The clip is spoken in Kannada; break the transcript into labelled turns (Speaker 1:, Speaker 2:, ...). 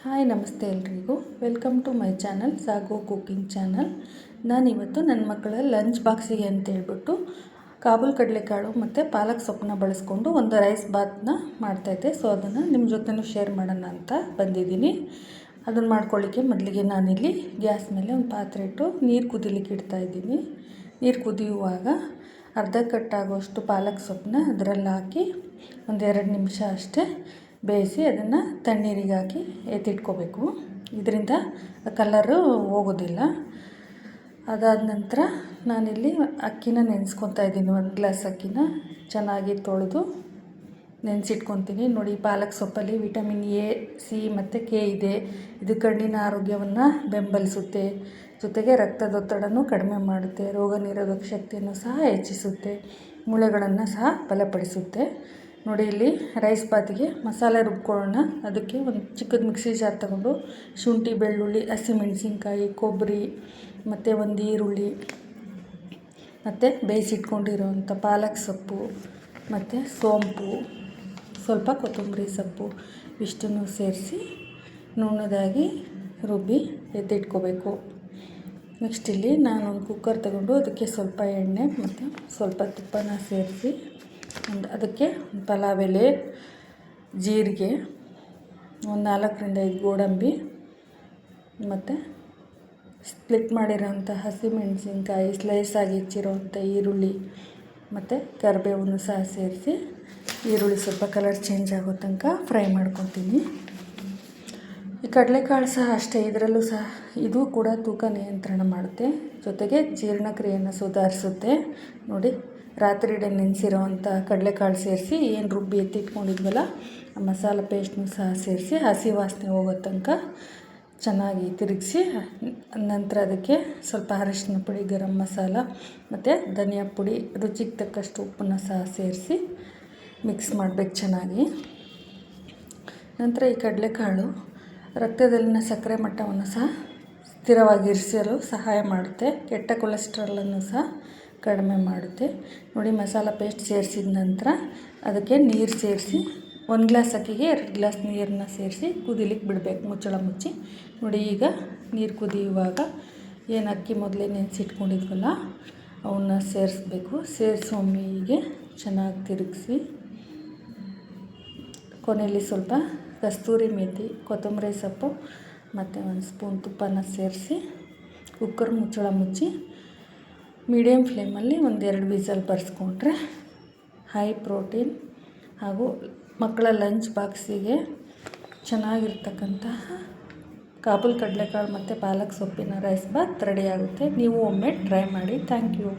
Speaker 1: ಹಾಯ್ ನಮಸ್ತೆ ಎಲ್ರಿಗೂ ವೆಲ್ಕಮ್ ಟು ಮೈ ಚಾನಲ್ ಸಾಗೋ ಕುಕ್ಕಿಂಗ್ ಚಾನಲ್. ನಾನಿವತ್ತು ನನ್ನ ಮಕ್ಕಳ ಲಂಚ್ ಬಾಕ್ಸಿಗೆ ಅಂತೇಳ್ಬಿಟ್ಟು ಕಾಬೂಲ್ ಕಡಲೆಕಾಳು ಮತ್ತು ಪಾಲಕ್ ಸೊಪ್ಪನ್ನ ಬಳಸ್ಕೊಂಡು ಒಂದು ರೈಸ್ ಬಾತ್ನ ಮಾಡ್ತಾಯಿದ್ದೆ. ಸೊ ಅದನ್ನು ನಿಮ್ಮ ಜೊತೆನೂ ಶೇರ್ ಮಾಡೋಣ ಅಂತ ಬಂದಿದ್ದೀನಿ. ಅದನ್ನು ಮಾಡ್ಕೊಳ್ಳಿಕ್ಕೆ ಮೊದಲಿಗೆ ನಾನಿಲ್ಲಿ ಗ್ಯಾಸ್ ಮೇಲೆ ಒಂದು ಪಾತ್ರೆ ಇಟ್ಟು ನೀರು ಕುದಿಲಿಕ್ಕೆ ಇಡ್ತಾಯಿದ್ದೀನಿ. ನೀರು ಕುದಿಯುವಾಗ ಅರ್ಧ ಕಟ್ಟಾಗುವಷ್ಟು ಪಾಲಕ್ ಸೊಪ್ಪನ್ನ ಅದರಲ್ಲಿ ಹಾಕಿ ಒಂದೆರಡು ನಿಮಿಷ ಅಷ್ಟೇ ಬೇಯಿಸಿ ಅದನ್ನು ತಣ್ಣೀರಿಗೆ ಹಾಕಿ ಎತ್ತಿಟ್ಕೋಬೇಕು. ಇದರಿಂದ ಕಲರು ಹೋಗೋದಿಲ್ಲ. ಅದಾದ ನಂತರ ನಾನಿಲ್ಲಿ ಅಕ್ಕಿನ ನೆನೆಸ್ಕೊತಾ ಇದ್ದೀನಿ. ಒಂದು ಗ್ಲಾಸ್ ಅಕ್ಕಿನ ಚೆನ್ನಾಗಿ ತೊಳೆದು ನೆನೆಸಿಟ್ಕೊತೀನಿ. ನೋಡಿ, ಪಾಲಕ್ ಸೊಪ್ಪಲ್ಲಿ ವಿಟಮಿನ್ ಎ, ಸಿ ಮತ್ತು ಕೆ ಇದೆ. ಇದು ಕಣ್ಣಿನ ಆರೋಗ್ಯವನ್ನು ಬೆಂಬಲಿಸುತ್ತೆ. ಜೊತೆಗೆ ರಕ್ತದೊತ್ತಡನೂ ಕಡಿಮೆ ಮಾಡುತ್ತೆ. ರೋಗ ನಿರೋಧಕ ಶಕ್ತಿಯನ್ನು ಸಹ ಹೆಚ್ಚಿಸುತ್ತೆ. ಮೂಳೆಗಳನ್ನು ಸಹ ಬಲಪಡಿಸುತ್ತೆ. ನೋಡಿ, ಇಲ್ಲಿ ರೈಸ್ ಬಾತಿಗೆ ಮಸಾಲೆ ರುಬ್ಕೊಳ್ಳೋಣ. ಅದಕ್ಕೆ ಒಂದು ಚಿಕ್ಕದ ಮಿಕ್ಸಿ ಜಾರ್ ತಗೊಂಡು ಶುಂಠಿ, ಬೆಳ್ಳುಳ್ಳಿ, ಹಸಿಮೆಣಸಿನ್ಕಾಯಿ, ಕೊಬ್ಬರಿ ಮತ್ತು ಒಂದು ಈರುಳ್ಳಿ ಮತ್ತು ಬೇಯಿಸಿಟ್ಕೊಂಡಿರೋವಂಥ ಪಾಲಕ್ ಸೊಪ್ಪು ಮತ್ತು ಸೋಂಪು, ಸ್ವಲ್ಪ ಕೊತ್ತಂಬರಿ ಸೊಪ್ಪು ಇಷ್ಟನ್ನು ಸೇರಿಸಿ ನುಣ್ಣದಾಗಿ ರುಬ್ಬಿ ಎತ್ತಿಟ್ಕೋಬೇಕು. ನೆಕ್ಸ್ಟ್ ಇಲ್ಲಿ ನಾನೊಂದು ಕುಕ್ಕರ್ ತಗೊಂಡು ಅದಕ್ಕೆ ಸ್ವಲ್ಪ ಎಣ್ಣೆ ಮತ್ತು ಸ್ವಲ್ಪ ತುಪ್ಪನ ಸೇರಿಸಿ ಅದಕ್ಕೆ ಪಲಾವ್ ಎಲೆ, ಜೀರಿಗೆ, ಒಂದು 4ರಿಂದ 5 ಗೋಡಂಬಿ ಮತ್ತು ಸ್ಪ್ಲಿಟ್ ಮಾಡಿರೋಂಥ ಹಸಿಮೆಣಸಿನ್ಕಾಯಿ, ಸ್ಲೈಸಾಗಿ ಹೆಚ್ಚಿರೋವಂಥ ಈರುಳ್ಳಿ ಮತ್ತು ಕರಿಬೇವನ್ನು ಸಹ ಸೇರಿಸಿ ಈರುಳ್ಳಿ ಸ್ವಲ್ಪ ಕಲರ್ ಚೇಂಜ್ ಆಗೋ ತನಕ ಫ್ರೈ ಮಾಡ್ಕೊತೀನಿ. ಈ ಕಡಲೆಕಾಳು ಸಹ ಅಷ್ಟೇ, ಇದರಲ್ಲೂ ಸಹ ಇದು ಕೂಡ ತೂಕ ನಿಯಂತ್ರಣ ಮಾಡುತ್ತೆ. ಜೊತೆಗೆ ಜೀರ್ಣಕ್ರಿಯೆಯನ್ನು ಸುಧಾರಿಸುತ್ತೆ. ನೋಡಿ, ರಾತ್ರಿ ಇಡೀ ನೆನೆಸಿರೋವಂಥ ಕಡಲೆಕಾಳು ಸೇರಿಸಿ ಏನು ರುಬ್ಬಿ ಎತ್ತಿಟ್ಕೊಂಡಿದ್ವಲ್ಲ ಆ ಮಸಾಲೆ ಪೇಸ್ಟ್ನೂ ಸಹ ಸೇರಿಸಿ ಹಸಿ ವಾಸನೆ ಹೋಗೋ ತನಕ ಚೆನ್ನಾಗಿ ತಿರುಗಿಸಿ, ನಂತರ ಅದಕ್ಕೆ ಸ್ವಲ್ಪ ಅರಿಶಿನ ಪುಡಿ, ಗರಂ ಮಸಾಲ ಮತ್ತು ಧನಿಯಾ ಪುಡಿ, ರುಚಿಗೆ ತಕ್ಕಷ್ಟು ಉಪ್ಪನ್ನು ಸಹ ಸೇರಿಸಿ ಮಿಕ್ಸ್ ಮಾಡಬೇಕು ಚೆನ್ನಾಗಿ. ನಂತರ ಈ ಕಡಲೆಕಾಳು ರಕ್ತದಲ್ಲಿನ ಸಕ್ಕರೆ ಮಟ್ಟವನ್ನು ಸಹ ಸ್ಥಿರವಾಗಿರಿಸಲು ಸಹಾಯ ಮಾಡುತ್ತೆ. ಕೆಟ್ಟ ಕೊಲೆಸ್ಟ್ರಾಲನ್ನು ಸಹ ಕಡಿಮೆ ಮಾಡುತ್ತೆ. ನೋಡಿ, ಮಸಾಲ ಪೇಸ್ಟ್ ಸೇರಿಸಿದ ನಂತರ ಅದಕ್ಕೆ ನೀರು ಸೇರಿಸಿ 1 ಗ್ಲಾಸ್ ಅಕ್ಕಿಗೆ 2 ಗ್ಲಾಸ್ ನೀರನ್ನ ಸೇರಿಸಿ ಕುದಿಲಿಕ್ಕೆ ಬಿಡಬೇಕು, ಮುಚ್ಚಳ ಮುಚ್ಚಿ. ನೋಡಿ, ಈಗ ನೀರು ಕುದಿಯುವಾಗ ಏನು ಅಕ್ಕಿ ಮೊದಲೇ ನೆನೆಸಿಟ್ಕೊಂಡಿದ್ವಲ್ಲ ಅವನ್ನ ಸೇರಿಸ್ಬೇಕು. ಸೇರಿಸಿ ಒಮ್ಮೆ ಹೀಗೆ ಚೆನ್ನಾಗಿ ತಿರುಗಿಸಿ ಕೊನೆಯಲ್ಲಿ ಸ್ವಲ್ಪ ಕಸ್ತೂರಿ ಮೇಥಿ, ಕೊತ್ತಂಬರಿ ಸೊಪ್ಪು ಮತ್ತು 1 ಸ್ಪೂನ್ ತುಪ್ಪನ ಸೇರಿಸಿ ಕುಕ್ಕರ್ ಮುಚ್ಚಳ ಮುಚ್ಚಿ ಮೀಡಿಯಮ್ ಫ್ಲೇಮಲ್ಲಿ 1-2 ವಿಸಲ್ ಬರ್ಸ್ಕೊಂಡ್ರೆ ಹೈ ಪ್ರೋಟೀನ್ ಹಾಗೂ ಮಕ್ಕಳ ಲಂಚ್ ಬಾಕ್ಸಿಗೆ ಚೆನ್ನಾಗಿರ್ತಕ್ಕಂತಹ ಕಾಬೂಲ್ ಕಡಲೆಕಾಳು ಮತ್ತು ಪಾಲಕ್ ಸೊಪ್ಪಿನ ರೈಸ್ ಬಾತ್ ರೆಡಿಯಾಗುತ್ತೆ. ನೀವು ಒಮ್ಮೆ ಟ್ರೈ ಮಾಡಿ. Thank you.